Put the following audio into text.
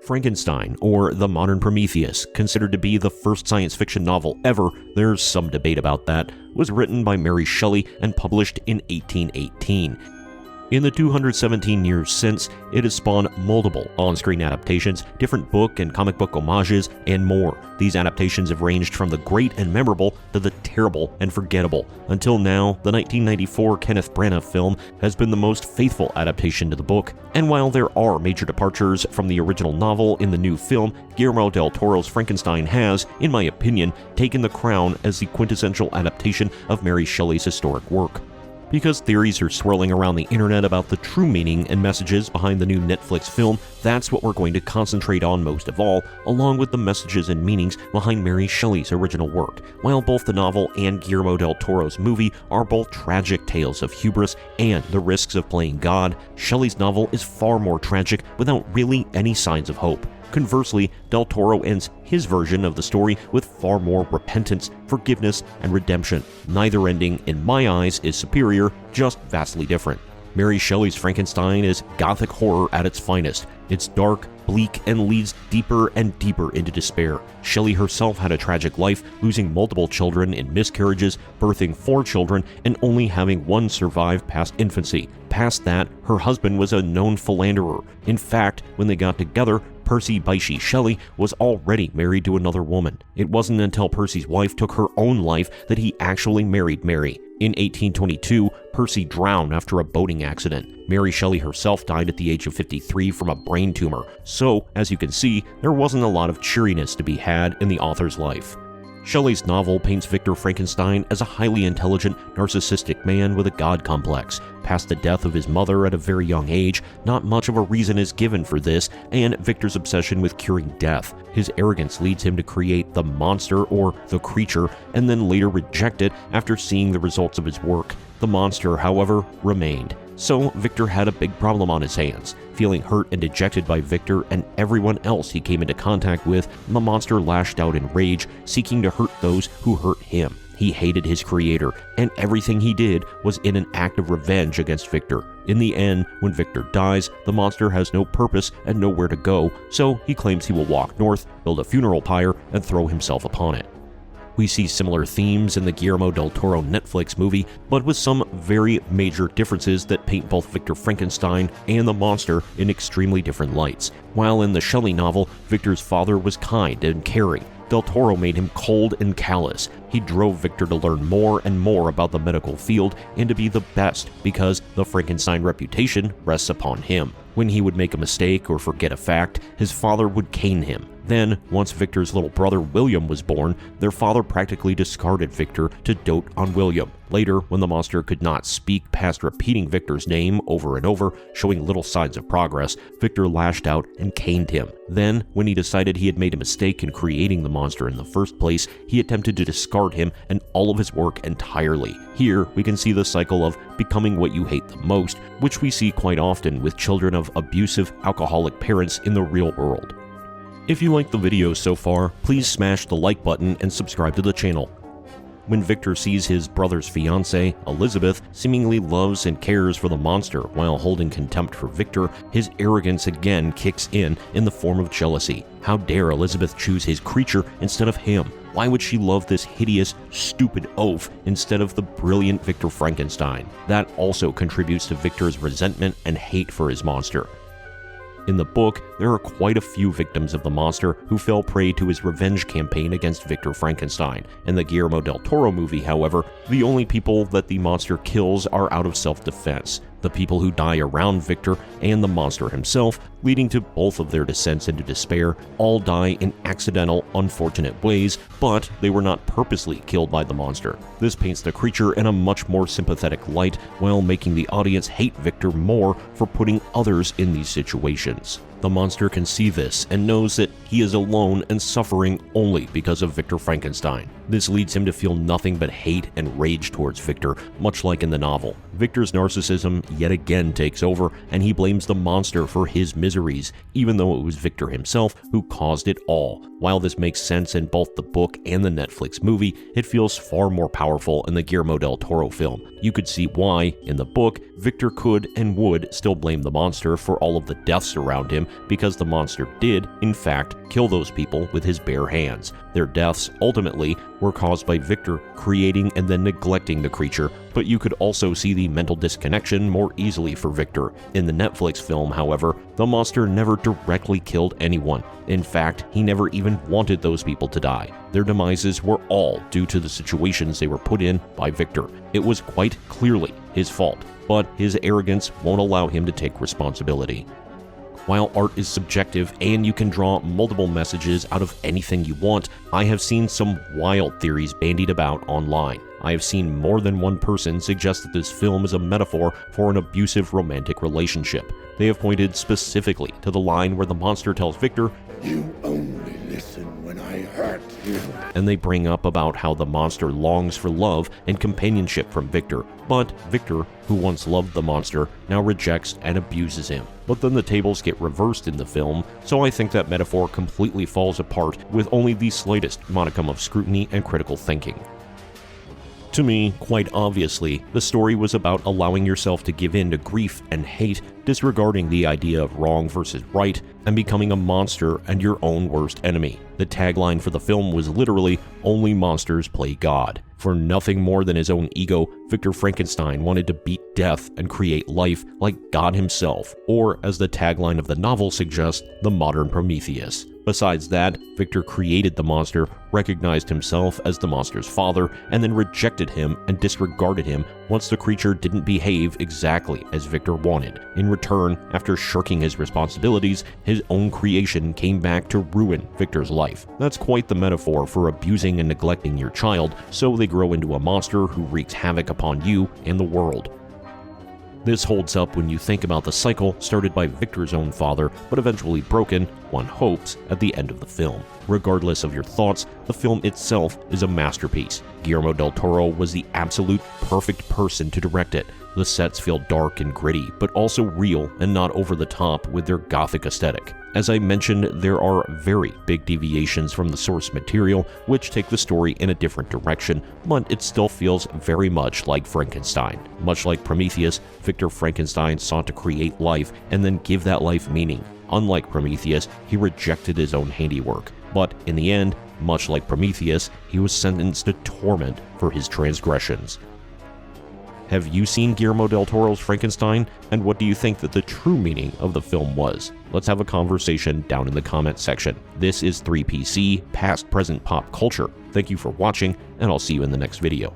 Frankenstein, or The Modern Prometheus, considered to be the first science fiction novel ever, there's some debate about that, was written by Mary Shelley and published in 1818. In the 217 years since, it has spawned multiple on-screen adaptations, different book and comic book homages, and more. These adaptations have ranged from the great and memorable to the terrible and forgettable. Until now, the 1994 Kenneth Branagh film has been the most faithful adaptation to the book. And while there are major departures from the original novel in the new film, Guillermo del Toro's Frankenstein has, in my opinion, taken the crown as the quintessential adaptation of Mary Shelley's historic work. Because theories are swirling around the internet about the true meaning and messages behind the new Netflix film, that's what we're going to concentrate on most of all, along with the messages and meanings behind Mary Shelley's original work. While both the novel and Guillermo del Toro's movie are both tragic tales of hubris and the risks of playing God, Shelley's novel is far more tragic without really any signs of hope. Conversely, Del Toro ends his version of the story with far more repentance, forgiveness, and redemption. Neither ending, in my eyes, is superior, just vastly different. Mary Shelley's Frankenstein is gothic horror at its finest. It's dark, bleak, and leads deeper and deeper into despair. Shelley herself had a tragic life, losing multiple children in miscarriages, birthing 4 children, and only having one survive past infancy. Past that, her husband was a known philanderer. In fact, when they got together, Percy Bysshe Shelley was already married to another woman. It wasn't until Percy's wife took her own life that he actually married Mary. In 1822, Percy drowned after a boating accident. Mary Shelley herself died at the age of 53 from a brain tumor. So, as you can see, there wasn't a lot of cheeriness to be had in the author's life. Shelley's novel paints Victor Frankenstein as a highly intelligent, narcissistic man with a god complex. Past the death of his mother at a very young age, not much of a reason is given for this, and Victor's obsession with curing death. His arrogance leads him to create the monster or the creature, and then later reject it after seeing the results of his work. The monster, however, remained. So Victor had a big problem on his hands. Feeling hurt and dejected by Victor and everyone else he came into contact with, the monster lashed out in rage, seeking to hurt those who hurt him. He hated his creator, and everything he did was in an act of revenge against Victor. In the end, when Victor dies, the monster has no purpose and nowhere to go, so he claims he will walk north, build a funeral pyre, and throw himself upon it. We see similar themes in the Guillermo del Toro Netflix movie, but with some very major differences that paint both Victor Frankenstein and the monster in extremely different lights. While in the Shelley novel, Victor's father was kind and caring, Del Toro made him cold and callous. He drove Victor to learn more and more about the medical field and to be the best because the Frankenstein reputation rests upon him. When he would make a mistake or forget a fact, his father would cane him. Then, once Victor's little brother William was born, their father practically discarded Victor to dote on William. Later, when the monster could not speak past repeating Victor's name over and over, showing little signs of progress, Victor lashed out and caned him. Then, when he decided he had made a mistake in creating the monster in the first place, he attempted to discard him and all of his work entirely. Here, we can see the cycle of becoming what you hate the most, which we see quite often with children of abusive, alcoholic parents in the real world. If you liked the video so far, please smash the like button and subscribe to the channel. When Victor sees his brother's fiancée, Elizabeth, seemingly loves and cares for the monster while holding contempt for Victor, his arrogance again kicks in the form of jealousy. How dare Elizabeth choose his creature instead of him? Why would she love this hideous, stupid oaf instead of the brilliant Victor Frankenstein? That also contributes to Victor's resentment and hate for his monster. In the book, there are quite a few victims of the monster who fell prey to his revenge campaign against Victor Frankenstein. In the Guillermo del Toro movie, however, the only people that the monster kills are out of self-defense. The people who die around Victor and the monster himself, leading to both of their descents into despair, all die in accidental, unfortunate ways, but they were not purposely killed by the monster. This paints the creature in a much more sympathetic light, while making the audience hate Victor more for putting others in these situations. The monster can see this and knows that he is alone and suffering only because of Victor Frankenstein. This leads him to feel nothing but hate and rage towards Victor, much like in the novel. Victor's narcissism yet again takes over, and he blames the monster for his miseries, even though it was Victor himself who caused it all. While this makes sense in both the book and the Netflix movie, it feels far more powerful in the Guillermo del Toro film. You could see why, in the book, Victor could and would still blame the monster for all of the deaths around him, because the monster did, in fact, kill those people with his bare hands. Their deaths, ultimately, were caused by Victor creating and then neglecting the creature, but you could also see the mental disconnection more easily for Victor. In the Netflix film, however, the monster never directly killed anyone. In fact, he never even wanted those people to die. Their demises were all due to the situations they were put in by Victor. It was quite clearly his fault, but his arrogance won't allow him to take responsibility. While art is subjective and you can draw multiple messages out of anything you want, I have seen some wild theories bandied about online. I have seen more than one person suggest that this film is a metaphor for an abusive romantic relationship. They have pointed specifically to the line where the monster tells Victor, "You only listen when I hurt you." And they bring up about how the monster longs for love and companionship from Victor, but Victor, who once loved the monster, now rejects and abuses him. But then the tables get reversed in the film, so I think that metaphor completely falls apart with only the slightest modicum of scrutiny and critical thinking. To me, quite obviously, the story was about allowing yourself to give in to grief and hate, disregarding the idea of wrong versus right, and becoming a monster and your own worst enemy. The tagline for the film was literally, "Only monsters play God." For nothing more than his own ego, Victor Frankenstein wanted to beat death and create life like God himself, or as the tagline of the novel suggests, the modern Prometheus. Besides that, Victor created the monster, recognized himself as the monster's father, and then rejected him and disregarded him once the creature didn't behave exactly as Victor wanted. In return, after shirking his responsibilities, his own creation came back to ruin Victor's life. That's quite the metaphor for abusing and neglecting your child, so they grow into a monster who wreaks havoc upon you and the world. This holds up when you think about the cycle started by Victor's own father, but eventually broken, one hopes, at the end of the film. Regardless of your thoughts, the film itself is a masterpiece. Guillermo del Toro was the absolute perfect person to direct it. The sets feel dark and gritty, but also real and not over the top with their gothic aesthetic. As I mentioned, there are very big deviations from the source material, which take the story in a different direction, but it still feels very much like Frankenstein. Much like Prometheus, Victor Frankenstein sought to create life and then give that life meaning. Unlike Prometheus, he rejected his own handiwork, but in the end, much like Prometheus, he was sentenced to torment for his transgressions. Have you seen Guillermo del Toro's Frankenstein? And what do you think that the true meaning of the film was? Let's have a conversation down in the comment section. This is 3PC, Past Present Pop Culture. Thank you for watching, and I'll see you in the next video.